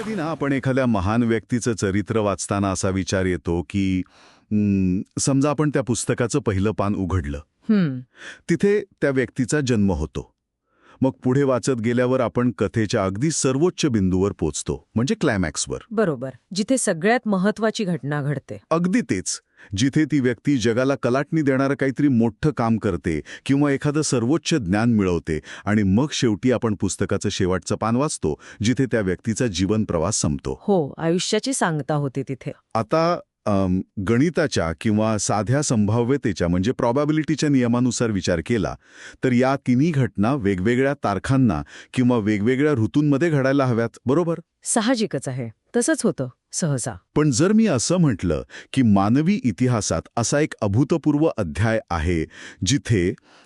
कधी ना आपण एखाद्या महान व्यक्तीचं चरित्र वाचताना असा विचार येतो की समजा आपण त्या पुस्तकाचं पहिलं पान उघडलं. तिथे त्या व्यक्तीचा जन्म होतो. मग पुढे वाचत गेल्यावर आपण कथेच्या अगदी सर्वोच्च बिंदूवर पोचतो, म्हणजे क्लायमॅक्सवर. बरोबर, जिथे सगळ्यात महत्वाची घटना घडते. अगदी तेच, जिथे ती व्यक्ती जगाला कलाटणी देणारं काहीतरी मोठं काम करते किंवा एखादं सर्वोच्च ज्ञान मिळवते, आणि मग शेवटी आपण पुस्तकाचं शेवटचं पान वाचतो जिथे त्या व्यक्तीचा जीवन प्रवास संपतो. हो, आयुष्याची सांगता होते तिथे. आता गणिताच्या किंवा साध्या संभाव्यतेच्या म्हणजे प्रॉबॅबिलिटीच्या नियमानुसार विचार केला तर या तिन्ही घटना वेगवेगळ्या तारखांना किंवा वेगवेगळ्या ऋतूंमध्ये घडायला हव्यात, बरोबर? साहजिकच आहे, तसंच होतं सहसा. पण जर मी असं म्हटलं की मानवी इतिहासात असा एक अभूतपूर्व अध्याय आहे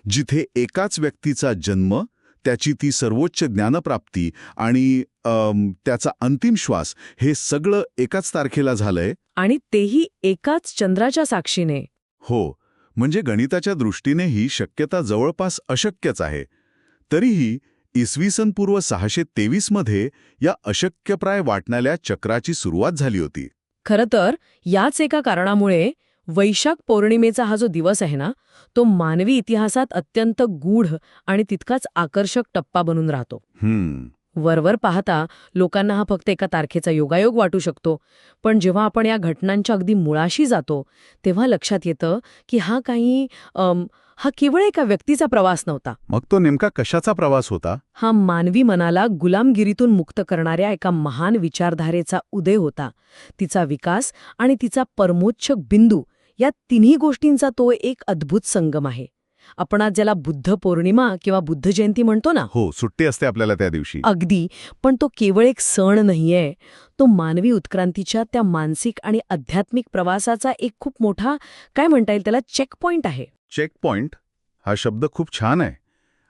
जिथे एकाच व्यक्तीचा जन्म, त्याची ती सर्वोच्च ज्ञानप्राप्ती आणि त्याचा अंतिम श्वास हे सगळं एकाच तारखेला झालंय, आणि तेही एकाच चंद्राच्या साक्षीने. हो, म्हणजे गणिताच्या दृष्टीने ही शक्यता जवळपास अशक्यच आहे. तरीही इसवी सन पूर्व 623 मध्ये या अशक्यप्राय वाटणाऱ्या चक्राची सुरुवात झाली होती. खरं तर याच एका कारणामुळे वैशाख पौर्णिमेचा हा जो दिवस आहे ना, तो मानवी इतिहासात अत्यंत गूढ आणि तितकाच आकर्षक टप्पा बनून राहतो. वरवर पाहता लोकांना हा फक्त एका तारखेचा योगायोग वाटू शकतो, पण जेव्हा आपण या घटनांच्या अगदी मुळाशी जातो तेव्हा लक्षात येतं की हा केवळ एका व्यक्तीचा प्रवास नव्हता. मग तो नेमका कशाचा प्रवास होता? हा मानवी मनाला गुलामगिरीतून मुक्त करणाऱ्या एका महान विचारधारेचा उदय होता. तिचा विकास आणि तिचा परमोच्च बिंदू, या तिन्ही गोष्टींचा तो एक अद्भुत संगम आहे. आपण आज ज्याला बुद्ध पौर्णिमा किंवा बुद्ध जयंती म्हणतो ना, हो, सुट्टी असते आपल्याला त्या दिवशी. अगदी, पण तो केवळ एक सण नाहीये. तो मानवी उत्क्रांतीच्या त्या मानसिक आणि आध्यात्मिक प्रवासाचा एक खूप मोठा, काय म्हणता येईल त्याला, चेक पॉइंट आहे. चेक पॉइंट हा शब्द खूप छान आहे,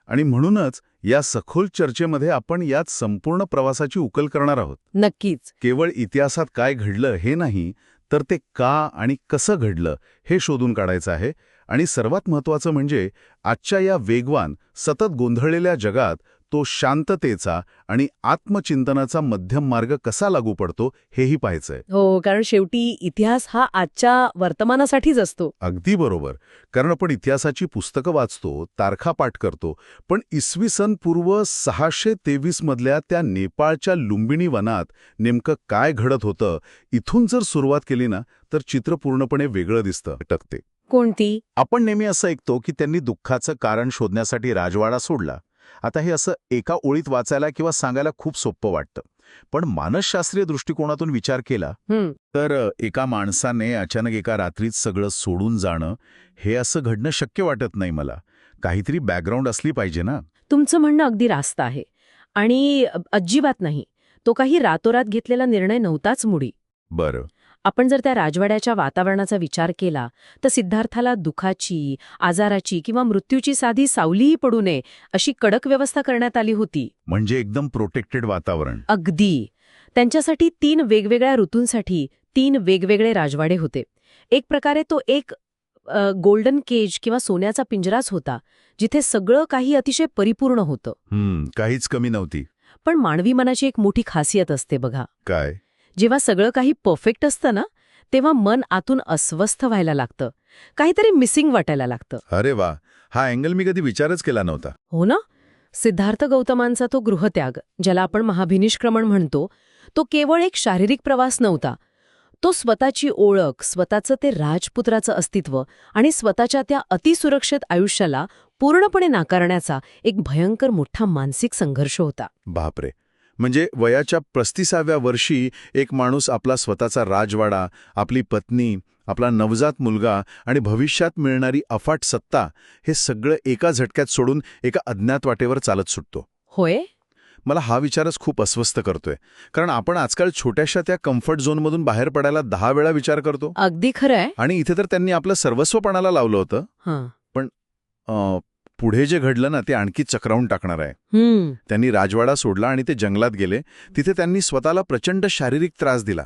आणि म्हणूनच या सखोल चर्चेमध्ये आपण यात संपूर्ण प्रवासाची उकल करणार आहोत. नक्कीच. केवळ इतिहासात काय घडलं हे नाही, तर ते का आणि कसं घडलं हे शोधून काढायचं आहे. आणि सर्वात महत्त्वाचं म्हणजे आजच्या या वेगवान, सतत गोंधळलेल्या जगात तो शांततेचा आणि आत्मचिंतनाचा मध्यम मार्ग कसा लागू पडतो हेही पाहायचंय. हो, कारण शेवटी इतिहास हा आजच्या वर्तमानासाठीच असतो. अगदी बरोबर, कारण आपण इतिहासाची पुस्तकं वाचतो, तारखा पाठ करतो, पण इसवी सन पूर्व 623 मधल्या त्या नेपाळच्या लुंबिनी वनात नेमकं काय घडत होतं, इथून जर सुरुवात केली ना तर चित्र पूर्णपणे वेगळं दिसतं. टकते कोणती? आपण नेहमी असं ऐकतो की त्यांनी दुःखाचं कारण शोधण्यासाठी राजवाडा सोडला. आता हे असं एका ओळीत वाचायला किंवा सांगायला खूप सोपं वाटतं, पण मानसशास्त्रीय दृष्टिकोनातून विचार केला तर एका माणसाने अचानक एका रात्रीत सगळं सोडून जाणं, हे असं घडणं शक्य वाटत नाही मला. काहीतरी बॅकग्राऊंड असली पाहिजे ना. तुमचं म्हणणं अगदी रास्त आहे, आणि अजिबात नाही, तो काही रातोरात घेतलेला निर्णय नव्हताच मुळी. बरं. आपण जर त्या राजवाड्याच्या वातावरणाचा विचार केला तर सिद्धार्थाला दुखाची, आजाराची किंवा मृत्यूची साधी सावलीही पडू नये अशी कडक व्यवस्था करण्यात आली होती. म्हणजे एकदम प्रोटेक्टेड वातावरण. अगदी. त्यांच्यासाठी 3 वेगवेगळ्या ऋतूंसाठी 3 वेगवेगळे राजवाडे होते. एक प्रकारे तो एक गोल्डन केज किंवा सोन्याचा पिंजराच होता, जिथे सगळं काही अतिशय परिपूर्ण होतं. काहीच कमी नव्हती. पण मानवी मनाची एक मोठी खासियत असते बघा. काय? जेव्हा सगळं काही परफेक्ट असतं ना, तेव्हा मन आतून अस्वस्थ व्हायला लागतं, काहीतरी मिसिंग वाटायला लागतं. अरे वा, हा अँगल मी कधी विचारच केला नव्हता. हो ना. सिद्धार्थ गौतमांचा तो गृहत्याग, ज्याला आपण महाभिनिष्क्रमण म्हणतो, तो केवळ एक शारीरिक प्रवास नव्हता. तो स्वतःची ओळख, स्वतःचं ते राजपुत्राचं अस्तित्व आणि स्वतःच्या त्या अतिसुरक्षित आयुष्याला पूर्णपणे नाकारण्याचा एक भयंकर मोठा मानसिक संघर्ष होता. बापरे. म्हणजे वयाच्या 35व्या वर्षी एक माणूस आपला स्वतःचा राजवाडा, आपली पत्नी, आपला नवजात मुलगा आणि भविष्यात मिळणारी अफाट सत्ता, हे सगळं एका झटक्यात सोडून एका अज्ञात वाटेवर चालत सुटतो. होय. मला हा विचारच खूप अस्वस्थ करतोय, कारण आपण आजकाल छोट्याशा त्या कम्फर्ट झोनमधून बाहेर पडायला 10 वेळा विचार करतो. अगदी खरंय. आणि इथे तर त्यांनी आपलं सर्वस्वपणाला लावलं होतं. पण पुढे जे घडलं ना ते आणखी चक्रावून टाकणार आहे. त्यांनी राजवाडा सोडला आणि ते जंगलात गेले. तिथे त्यांनी स्वतःला प्रचंड शारीरिक त्रास दिला.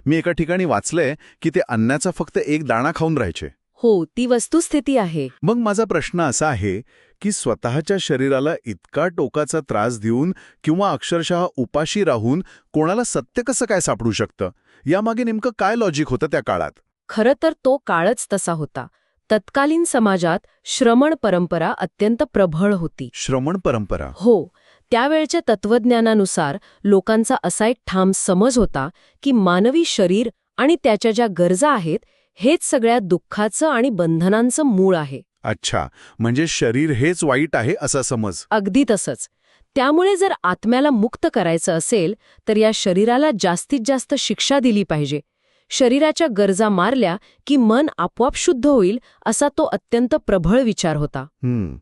मी एका ठिकाणी वाचलंय की ते अन्नाचा फक्त एक दाणा खाऊन राहायचे. हो, ती वस्तुस्थिती आहे. मग माझा प्रश्न असा आहे की स्वतःच्या शरीराला इतका टोकाचा त्रास देऊन किंवा अक्षरशः उपाशी राहून कोणाला सत्य कसं काय सापडू शकतं? यामागे नेमकं काय लॉजिक होतं त्या काळात? खरं तर तो काळच तसा होता. तत्कालीन समाजात श्रमण परंपरा अत्यंत प्रबळ होती. श्रमण परंपरा? हो, त्यावेळच्या तत्वज्ञानानुसार लोकांचा असा एक ठाम समज होता की मानवी शरीर आणि त्याच्या ज्या गरजा आहेत हेच सगळ्या दुःखाचं आणि बंधनांचं मूळ आहे. अच्छा, म्हणजे शरीर हेच वाईट आहे असा समज. अगदी तसंच. त्यामुळे जर आत्म्याला मुक्त करायचं असेल तर या शरीराला जास्तीत जास्त शिक्षा दिली पाहिजे. शरीराच्या गरजा मारल्या की मन आपोआप शुद्ध होईल असा तो अत्यंत प्रबळ विचार होता.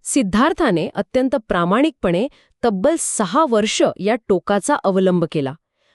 सिद्धार्थाने अत्यंत प्रामाणिकपणे तब्बल 6 वर्ष या टोकाचा अवलंब केला.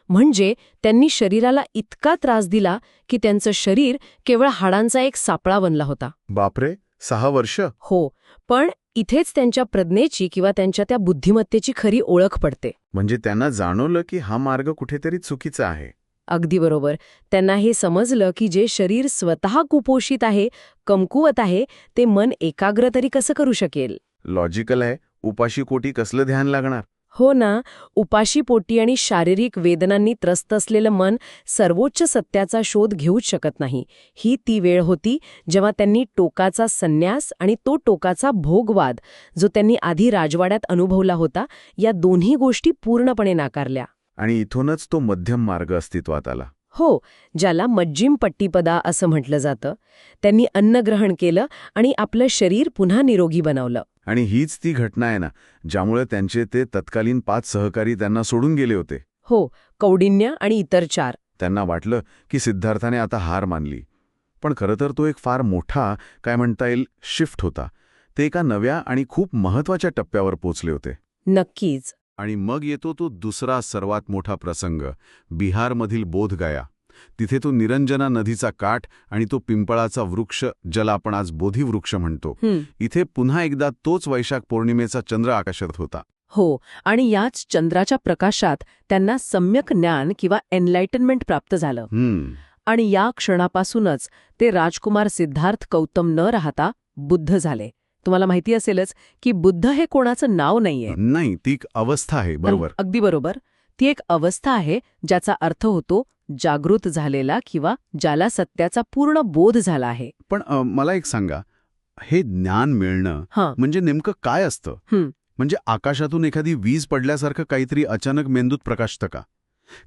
म्हणजे त्यांनी शरीराला इतका त्रास दिला की त्यांचं शरीर केवळ हाडांचा एक सापळा बनला होता. बापरे, 6 वर्ष? हो, पण इथेच त्यांच्या प्रज्ञेची किंवा त्यांच्या त्या बुद्धिमत्तेची खरी ओळख पडते. म्हणजे त्यांना जाणवलं की हा मार्ग कुठेतरी चुकीचा आहे. अगदी बरोबर. त्यांना हे समजलं की जे शरीर स्वतः कुपोषित आहे, कमकुवत आहे, ते मन एकाग्र तरी कसं करू शकेल? लॉजिकल आहे. उपाशी कोटी कसलं ध्यान लागणार? हो ना, उपाशी पोटी आणि शारीरिक वेदनांनी त्रस्त असलेलं मन सर्वोच्च सत्याचा शोध घेऊच शकत नाही. ही ती वेळ होती जेव्हा त्यांनी टोकाचा संन्यास आणि तो टोकाचा भोगवाद, जो त्यांनी आधी राजवाड्यात अनुभवला होता, या दोन्ही गोष्टी पूर्णपणे नाकारल्या. आणि इथूनच तो मध्यम मार्ग अस्तित्वात आला. हो, ज्याला मज्जिम पट्टीपदा असं म्हटलं जातं. त्यांनी अन्न ग्रहण केलं आणि आपलं शरीर पुन्हा निरोगी बनवलं. आणि हीच ती घटना आहे ना ज्यामुळे त्यांचे ते तत्कालीन 5 सहकारी त्यांना सोडून गेले होते. हो, कौंडिन्य आणि इतर 4. त्यांना वाटलं की सिद्धार्थाने आता हार मानली. पण खरं तर तो एक फार मोठा, काय म्हणता येईल, शिफ्ट होता. ते एका नव्या आणि खूप महत्वाच्या टप्प्यावर पोचले होते. नक्कीच. आणि मग येतो तो दुसरा सर्वात मोठा प्रसंग, बिहारमधील बोधगया. तिथे तो निरंजना नदीचा काठ आणि तो पिंपळाचा वृक्ष, ज्याला आपण आज बोधिवृक्ष म्हणतो, इथे पुन्हा एकदा तोच वैशाख पौर्णिमेचा चंद्र आकाशात होता. हो, आणि याच चंद्राच्या प्रकाशात त्यांना सम्यक ज्ञान किंवा एनलाइटनमेंट प्राप्त झालं. आणि या क्षणापासूनच ते राजकुमार सिद्धार्थ गौतम न राहता बुद्ध झाले. तुम्हाला माहिती असेलच की बुद्ध हे कोणाचं नाव नाहीये. नाही, ती एक अवस्था आहे. बरोबर. अगदी बरोबर. ती एक अवस्था आहे ज्याचा अर्थ होतो जागृत झालेला किंवा ज्याला सत्याचा पूर्ण बोध झाला आहे. पण मला एक सांगा, हे ज्ञान मिळणं म्हणजे नेमकं काय असतं? म्हणजे आकाशातून एखादी वीज पडल्यासारखं काहीतरी अचानक मेंदूत प्रकाशतं का?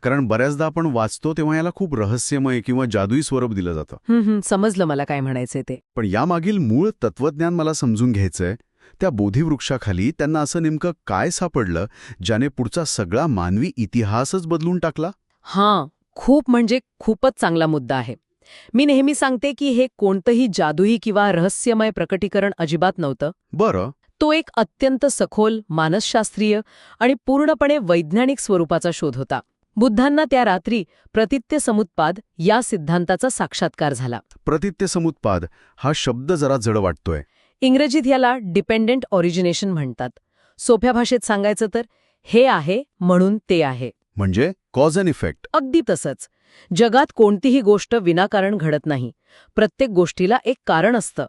कारण बऱ्याचदा आपण वाचतो तेव्हा याला खूप रहस्यमय किंवा जादुई स्वरूप दिलं जातं. समजलं मला काय म्हणायचंय ते. पण यामागील मूळ तत्वज्ञान मला समजून घ्यायचंय. त्या बोधिवृक्षाखाली त्यांना असं नेमकं काय सापडलं ज्याने पुढचा सगळा मानवी इतिहासच बदलून टाकला? खूप म्हणजे खूपच चांगला मुद्दा आहे. मी नेहमी सांगते की हे कोणतंही जादुई किंवा रहस्यमय प्रकटीकरण अजिबात नव्हतं. बरं. तो एक अत्यंत सखोल, मानसशास्त्रीय आणि पूर्णपणे वैज्ञानिक स्वरूपाचा शोध होता. बुद्धांना त्या रात्री प्रतित्यसमुत्पाद या सिद्धांताचा साक्षात्कार झाला. प्रतित्यसमुत्पाद हा शब्द जरा जड वाटतोय. इंग्रजीत याला डिपेंडेंट ऑरिजिनेशन म्हणतात. सोप्या भाषेत सांगायचं तर हे आहे म्हणून ते आहे. म्हणजे कॉज अँड इफेक्ट. अगदी तसंच. जगात कोणतीही गोष्ट विनाकारण घडत नाही. प्रत्येक गोष्टीला एक कारण असतं.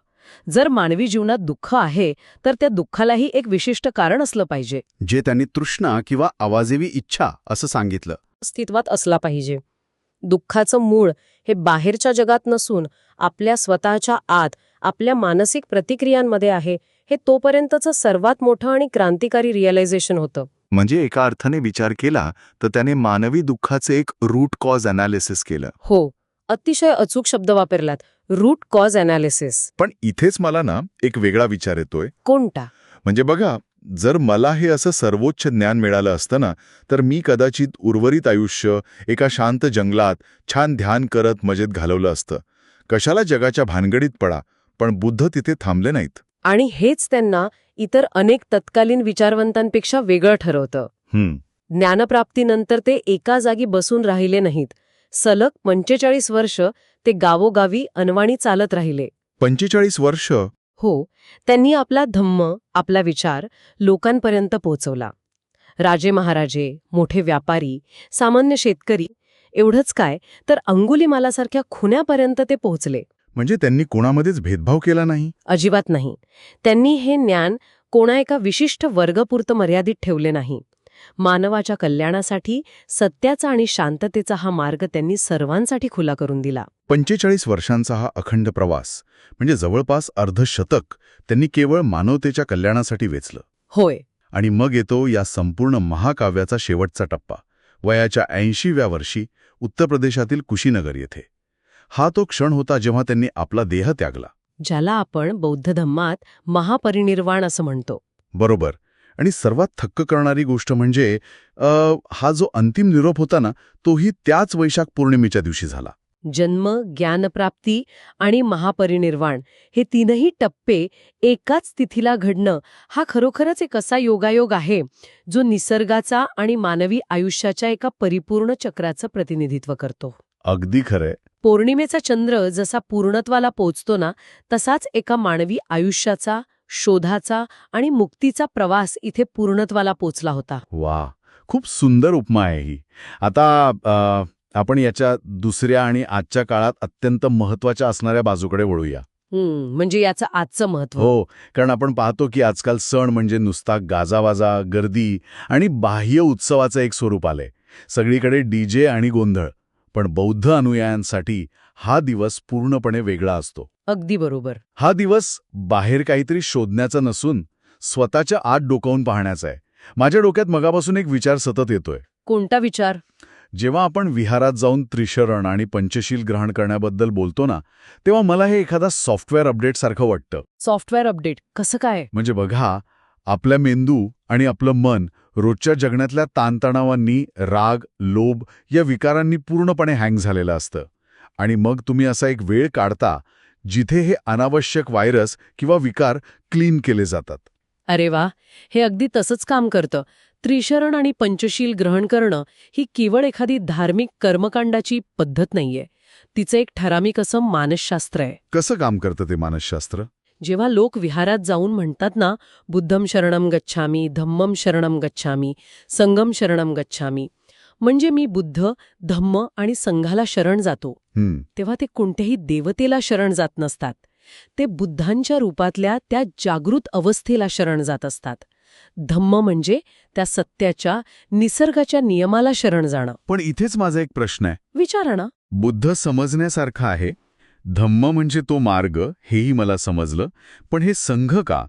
जर मानवी जीवनात दुःख आहे तर त्या दुःखालाही एक विशिष्ट कारण असलं पाहिजे, जे त्यांनी तृष्णा किंवा आवाजेवी इच्छा असं सांगितलं. अस्तित्वात असला पाहिजे. दुःखाचं मूळ हे बाहेरच्या जगात नसून आपल्या स्वतःच्या आत, आपल्या मानसिक प्रतिक्रियांमध्ये आहे. हे तोपर्यंतचं सर्वात मोठं आणि क्रांतिकारी रिअलायझेशन होतं. म्हणजे एका अर्थाने विचार केला तर त्याने मानवी दुःखाचे एक रूट कॉज अनालिसिस केलं. हो, अतिशय अचूक शब्द वापरलात, रूट कॉज अनालिसिस. पण इथेच मला ना एक वेगळा विचार येतोय. कोणता? म्हणजे बघा, जर मला हे असं सर्वोच्च ज्ञान मिळालं असतं ना, तर मी कदाचित उर्वरित आयुष्य एका शांत जंगलात छान ध्यान करत मजेत घालवलं असतं. कशाला जगाच्या भानगडीत पडा. पण बुद्ध तिथे थांबले नाहीत. आणि हेच त्यांना इतर अनेक तत्कालीन विचारवंतांपेक्षा वेगळं ठरवतं. ज्ञानप्राप्तीनंतर ते एका जागी बसून राहिले नाहीत. सलग 45 वर्ष ते गावोगावी अनवाणी चालत राहिले. 45 वर्ष? हो, त्यांनी आपला धम्म, आपला विचार लोकांपर्यंत पोहोचवला. राजे महाराजे, मोठे व्यापारी, सामान्य शेतकरी, एवढंच काय तर अंगुलीमालासारख्या खुन्यापर्यंत ते पोहोचले. म्हणजे त्यांनी कोणामध्येच भेदभाव केला नाही? अजिबात नाही. त्यांनी हे ज्ञान कोणा एका विशिष्ट वर्गपुरतं मर्यादित ठेवले नाही. मानवाच्या कल्याणासाठी सत्याचा आणि शांततेचा हा मार्ग त्यांनी सर्वांसाठी खुला करून दिला. 45 वर्षांचा हा अखंड प्रवास म्हणजे जवळपास अर्धशतक त्यांनी केवळ मानवतेच्या कल्याणासाठी वेचलं. होय. आणि मग येतो या संपूर्ण महाकाव्याचा शेवटचा टप्पा. वयाच्या 80व्या वर्षी उत्तर प्रदेशातील कुशीनगर येथे. हा तो क्षण होता जेव्हा त्यांनी आपला देह त्यागला. ज्याला आपण बौद्ध धम्मात महापरिनिर्वाण असं म्हणतो. बरोबर. आणि सर्वात थक्क करणारी गोष्ट म्हणजे हा जो अंतिम निरोप होता ना, तोही त्याच वैशाख पौर्णिमेच्या दिवशी झाला. जन्म, ज्ञानप्राप्ती आणि महापरिनिर्वाण हे तीनही टप्पे एकाच तिथीला घडणं हा खरोखरच एक असा योगायोग आहे जो निसर्गाचा आणि मानवी आयुष्याच्या एका परिपूर्ण चक्राचं प्रतिनिधित्व करतो. अगदी खरंय. पौर्णिमेचा चंद्र जसा पूर्णत्वाला पोचतो ना, तसाच एका मानवी आयुष्याचा, शोधाचा आणि मुक्तीचा प्रवास इथे पूर्णत्वाला पोचला होता. वा, खूप सुंदर उपमा आहे ही. आता आपण याच्या दुसऱ्या आणि आजच्या काळात अत्यंत महत्वाच्या असणाऱ्या बाजूकडे वळूया. म्हणजे याचं आजचं महत्व. हो, कारण आपण पाहतो की आजकाल सण म्हणजे नुसता गाजावाजा, गर्दी आणि बाह्य उत्सवाचं एक स्वरूप आलंय. सगळीकडे डीजे आणि गोंधळ. पण बौद्ध अनुयायांसाठी हा दिवस पूर्णपणे वेगळा असतो. अगदी बरोबर. हा दिवस बाहेर काहीतरी शोधण्याचा नसून स्वतःच्या आत डोकावून पाहण्याचा आहे. माझ्या डोक्यात मगापासून एक विचार सतत येतोय. कोणता विचार? जेव्हा आपण विहारात जाऊन त्रिशरण आणि पंचशील ग्रहण करण्याबद्दल बोलतो ना, तेव्हा मला हे एखादा सॉफ्टवेअर अपडेट सारखं वाटतं. सॉफ्टवेअर अपडेट कसं काय? म्हणजे बघा, आपल्या मेंदू आणि आपलं मन रोजच्या जगण्यातल्या ताणतणावांनी, राग, लोभ या विकारांनी पूर्णपणे हँग झालेलं असतं. आणि मग तुम्ही असा एक वेळ काढता जिथे हे अनावश्यक व्हायरस किंवा विकार क्लीन केले जातात. अरे वा, हे अगदी तसंच काम करतं. त्रिशरण आणि पंचशील ग्रहण करणं ही केवळ एखादी धार्मिक कर्मकांडाची पद्धत नाहीये. तिचं एक ठराविक असं मानसशास्त्र आहे. कसं काम करतं ते मानसशास्त्र? जेव्हा लोक विहारात जाऊन म्हणतात ना, बुद्धम शरणम गच्छामी, धम्मम शरणम गच्छामी, संगम शरणम गच्छामी, म्हणजे मी बुद्ध, धम्म आणि संघाला शरण जातो, तेव्हा ते कोणत्याही देवतेला शरण जात नसतात. ते बुद्धांच्या रूपातल्या त्या जागृत अवस्थेला शरण जात असतात. धम्म म्हणजे त्या सत्याच्या, निसर्गाच्या नियमाला शरण जाणं. पण इथेच माझा एक प्रश्न आहे. विचारा ना. बुद्ध समजण्यासारखा आहे. धम्म म्हणजे तो मार्ग, हेही मला समजलं. पण हे संघ का?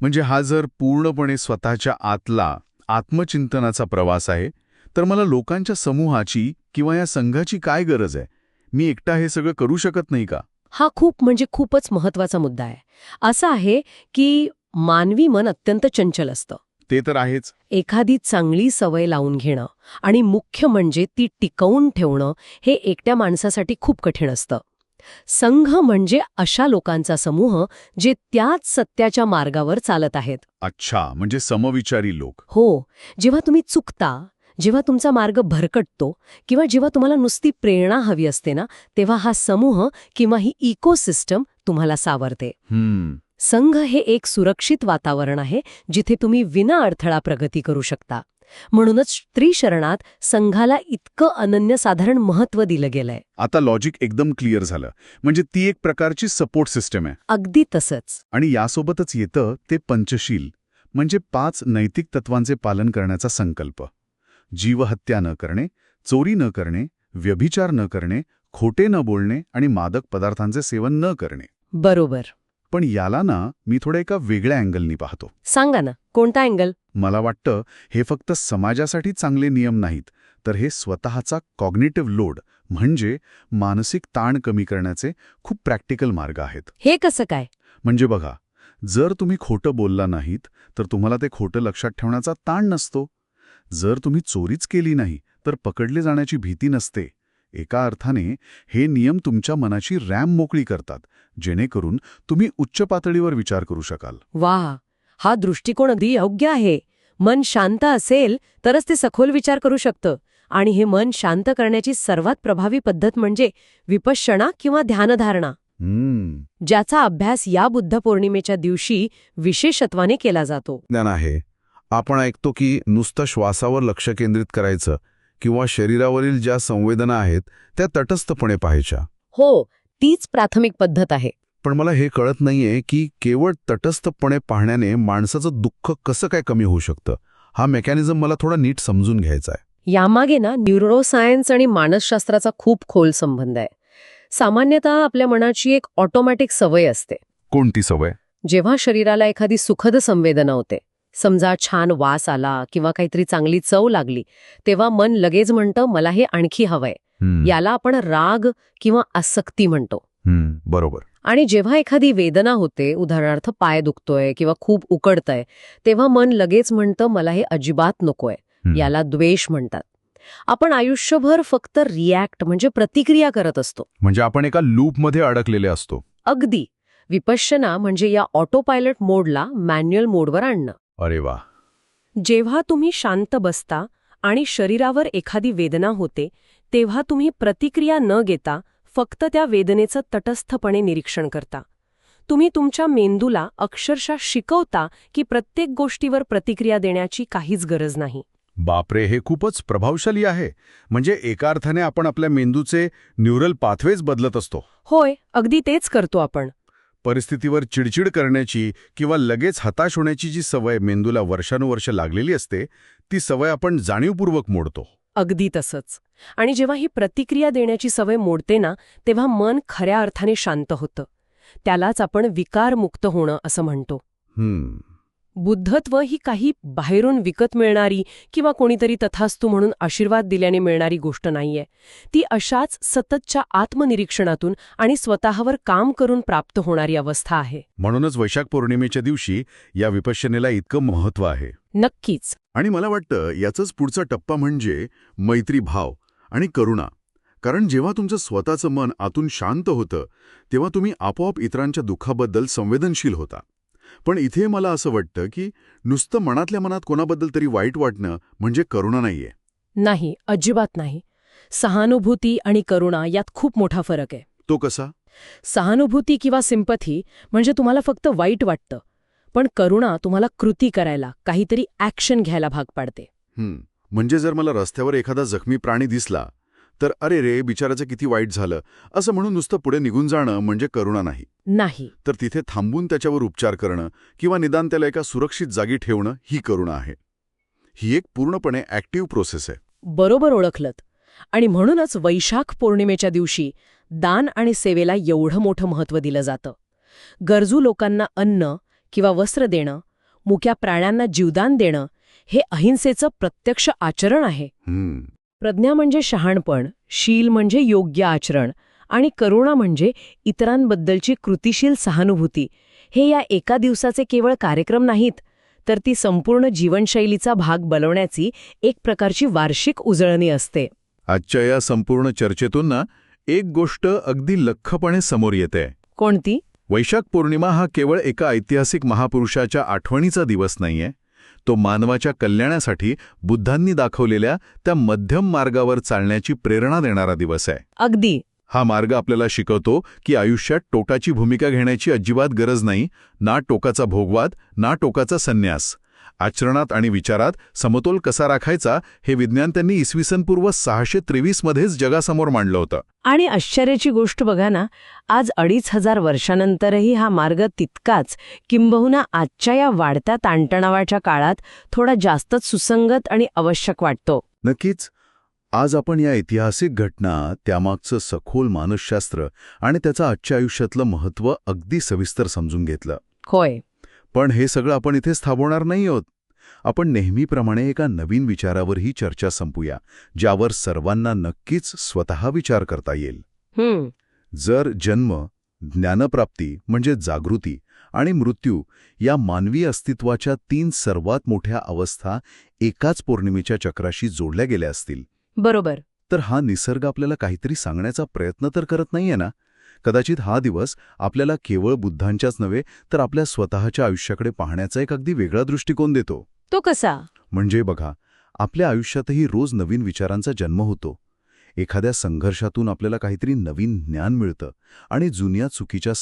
म्हणजे हा जर पूर्णपणे स्वतःच्या आतला आत्मचिंतनाचा प्रवास आहे, तर मला लोकांच्या समूहाची किंवा या संघाची काय गरज आहे? मी एकटा हे सगळं करू शकत नाही का? हा खूपच महत्वाचा मुद्दा आहे. असं आहे की मानवी मन अत्यंत चंचल असतं. ते तर आहेच. एखादी चांगली सवय लावून घेणं आणि मुख्य म्हणजे ती टिकवून ठेवणं हे एकट्या माणसासाठी खूप कठीण असतं. संघ म्हणजे अशा लोकांचा समूह जे त्याच सत्याच्या मार्गावर चालत आहेत. अच्छा, म्हणजे समविचारी लोक. हो. जेव्हा तुम्ही चुकता, जेव्हा तुमचा मार्ग भरकटतो किंवा जेव्हा तुम्हाला नुसती प्रेरणा हवी असते ना, तेव्हा हा समूह किंवा ही इकोसिस्टम तुम्हाला सावरते. संघ हे एक सुरक्षित वातावरण आहे जिथे तुम्ही विना अडथळा प्रगती करू शकता. म्हणूनच त्रिशरणात संघाला इतकं अनन्यसाधारण महत्त्व दिलं गेलंय. आता लॉजिक एकदम क्लिअर झालं. म्हणजे ती एक प्रकारची सपोर्ट सिस्टम आहे. अगदी तसंच. आणि यासोबतच येतं ते पंचशील, म्हणजे 5 नैतिक तत्वांचे पालन करण्याचा संकल्प. जीवहत्या न करणे, चोरी न करणे, व्यभिचार न करणे, खोटे न बोलणे आणि मादक पदार्थांचे सेवन न करणे. बरोबर. पण याला ना मी थोड्या एका वेगळ्या अँगलनी पाहतो. सांगा ना, कोणता अँगल? मला वाटतं हे फक्त समाजासाठी चांगले नियम नाहीत, तर हे स्वतःचा कॉग्निटिव्ह लोड म्हणजे मानसिक ताण कमी करण्याचे खूप प्रॅक्टिकल मार्ग आहेत. हे कसं काय? म्हणजे बघा, जर तुम्ही खोटं बोलला नाहीत तर तुम्हाला ते खोटं लक्षात ठेवण्याचा ताण नसतो. जर तुम्ही चोरीच केली नाही तर पकडले जाण्याची भीती नसते. एका अर्थाने हे नियम तुमच्या मनाची रॅम मोकळी करतात, जेणेकरून तुम्ही उच्च पातळीवर विचार करू शकाल. वाह, हा दृष्टिकोन अगदी योग्य आहे. मन शांत असेल तरच ते सखोल विचार करू शकतं. आणि हे मन शांत करण्याची सर्वात प्रभावी पद्धत म्हणजे विपश्यना किंवा ध्यानधारणा, ज्याचा अभ्यास या बुद्ध पौर्णिमेच्या दिवशी विशेषत्वाने केला जातो. ज्ञान आहे. आपण ऐकतो की नुसतं श्वासावर लक्ष केंद्रित करायचं किंवा शरीरावरील ज्या संवेदना आहेत त्या तटस्थपणे पाहायच्या. हो, तीच प्राथमिक पद्धत आहे. पण मला हे कळत नाहीये की केवळ तटस्थपणे पाहण्याने माणसाचं दुःख कसं काय कमी होऊ शकतं. हा मेकॅनिझम मला थोडा नीट समजून घ्यायचा आहे. यामागे ना न्यूरोसायन्स आणि मानसशास्त्राचा खूप खोल संबंध आहे. सामान्यतः आपल्या मनाची एक ऑटोमॅटिक सवय असते. कोणती सवय? जेव्हा शरीराला एखादी सुखद संवेदना होते, समजा छान वास आला किंवा काहीतरी चांगली चव लागली, तेव्हा मन लगेच म्हणतं मला हे आणखी हवंय. याला आपण राग किंवा आसक्ती म्हणतो. बरोबर. आणि जेव्हा एखादी वेदना होते, उदाहरणार्थ पाय दुखतोय किंवा खूप उकडतंय, तेव्हा मन लगेच म्हणतं मला हे अजिबात नकोय. याला द्वेष म्हणतात. आपण आयुष्यभर फक्त रिॲक्ट म्हणजे प्रतिक्रिया करत असतो. म्हणजे आपण एका लूपमध्ये अडकलेले असतो. अगदी. विपश्यना म्हणजे या ऑटो पायलट मोडला मॅन्युअल मोडवर आणणं. अरे वा. जेव्हा तुम्ही शांत बसता आणि शरीरावर एखादी वेदना होते, तेव्हा तुम्ही प्रतिक्रिया न घेता फक्त त्या वेदनेचं तटस्थपणे निरीक्षण करता. तुम्ही तुमच्या मेंदूला अक्षरशः शिकवता की प्रत्येक गोष्टीवर प्रतिक्रिया देण्याची काहीच गरज नाही. बापरे, हे खूपच प्रभावशाली आहे. म्हणजे एका अर्थाने आपण आपल्या मेंदूचे न्यूरल पाथवेज बदलत असतो. होय, अगदी तेच करतो आपण. परिस्थितीवर चिडचिड करण्याची किंवा लगेच हताश होण्याची जी सवय मेंदूला वर्षानुवर्ष लागलेली असते, ती सवय आपण जाणीवपूर्वक मोडतो. अगदी तसंच. आणि जेव्हा ही प्रतिक्रिया देण्याची सवय मोडते ना, तेव्हा मन खऱ्या अर्थाने शांत होतं. त्यालाच आपण विकारमुक्त होणं असं म्हणतो. बुद्धत्व ही काही बाहेरून विकत मिळणारी किंवा कोणीतरी तथास्तु म्हणून आशीर्वाद दिल्याने मिळणारी गोष्ट नाहीये. ती अशाच सततच्या आत्मनिरीक्षणातून आणि स्वतःवर काम करून प्राप्त होणारी अवस्था आहे. म्हणूनच वैशाख पौर्णिमेच्या दिवशी या विपश्यनेला इतकं महत्त्व आहे. नक्कीच. आणि मला वाटतं याचाच पुढचा टप्पा म्हणजे मैत्रीभाव आणि करुणा. कारण जेव्हा तुमचं स्वतःचं मन आतून शांत होतं, तेव्हा तुम्ही आपोआप इतरांच्या दुःखाबद्दल संवेदनशील होता. पण इथे मला असं वाटतं की नुसतं मनातल्या मनात कोणाबद्दल तरी वाईट वाटणं म्हणजे करुणा नाहीये. नाही, अजिबात नाही. सहानुभूती आणि करुणा यात खूप मोठा फरक आहे. तो कसा? सहानुभूती किंवा सिंपथी म्हणजे तुम्हाला फक्त वाईट वाटतं, पण करुणा तुम्हाला कृती करायला, काहीतरी ॲक्शन घ्यायला भाग पाडते. म्हणजे जर मला रस्त्यावर एखादा जखमी प्राणी दिसला तर अरे रे बिचाराचं किती वाईट झालं असं म्हणून नुसतं पुढे निघून जाणं म्हणजे करुणा नाही. नाही. तर तिथे थांबून त्याच्यावर उपचार करणं किंवा निदान त्याला एका सुरक्षित जागी ठेवणं ही करुणा आहे. ही एक पूर्णपणे ॲक्टिव्ह प्रोसेस आहे. बरोबर ओळखलत. आणि म्हणूनच वैशाख पौर्णिमेच्या दिवशी दान आणि सेवेला एवढं मोठं महत्त्व दिलं जातं. गरजू लोकांना अन्न किंवा वस्त्र देणं, मुक्या प्राण्यांना जीवदान देणं हे अहिंसेचं प्रत्यक्ष आचरण आहे. प्रज्ञा म्हणजे शहाणपण, शील म्हणजे योग्य आचरण आणि करुणा म्हणजे इतरांबद्दलची कृतिशील सहानुभूती. हे या एका दिवसाचे केवळ कार्यक्रम नाहीत, तर ती संपूर्ण जीवनशैलीचा भाग बनवण्याची एक प्रकारची वार्षिक उजळणी असते. आजच्या या संपूर्ण चर्चेतून ना एक गोष्ट अगदी लख्खपणे समोर येते. कोणती? वैशाख पौर्णिमा हा केवळ एका ऐतिहासिक महापुरुषाच्या आठवणीचा दिवस नाहीये. तो मानवाच्या कल्याणासाठी बुद्धांनी दाखवलेल्या त्या मध्यम मार्गावर चालण्याची प्रेरणा देणारा दिवस आहे. अगदी. हा मार्ग आपल्याला शिकवतो की आयुष्यात टोकाची भूमिका घेण्याची अजिबात गरज नाही. ना टोकाचा भोगवाद, ना टोकाचा संन्यास. आचरणात आणि विचारात समतोल कसा राखायचा हे विज्ञान त्यांनी इसवीसनपूर्व 623 मध्येच जगासमोर मांडलं होतं. आणि आश्चर्याची गोष्ट बघा ना, आज 2500 वर्षांनंतरही हा मार्ग तितकाच, किंबहुना आजच्या या वाढत्या ताणतणावाच्या काळात थोडा जास्तच सुसंगत आणि आवश्यक वाटतो. नक्कीच. आज आपण या ऐतिहासिक घटना, त्यामागचं सखोल मानसशास्त्र आणि त्याचं आजच्या आयुष्यातलं महत्त्व अगदी सविस्तर समजून घेतलं. होय. पण हे सगळं आपण इथेच थांबवणार नाही आहोत. आपण नेहमीप्रमाणे एका नवीन विचारावर ही चर्चा संपूया, ज्यावर सर्वांना नक्कीच स्वतः विचार करता येईल. जर जन्म, ज्ञानप्राप्ती म्हणजे जागृती आणि मृत्यू या मानवी अस्तित्वाच्या 3 सर्वात मोठ्या अवस्था एकाच पौर्णिमेच्या चक्राशी जोडल्या गेल्या असतील, बरोबर, तर हा निसर्ग आपल्याला काहीतरी सांगण्याचा प्रयत्न तर करत नाहीये ना? कदाचित हा दिवस आपल्याला केवळ बुद्धांच्याच नव्हे तर आपल्या स्वतःच्या आयुष्याकडे पाहण्याचा एक अगदी वेगळा दृष्टिकोन देतो. तो कसा? म्हणजे बघा, आपल्या आयुष्यातही रोज नवीन विचारांचा जन्म होतो. एखाद्या संघर्षातून आपल्याला काहीतरी नवीन ज्ञान मिळतं आणि जुन्या चुकीच्या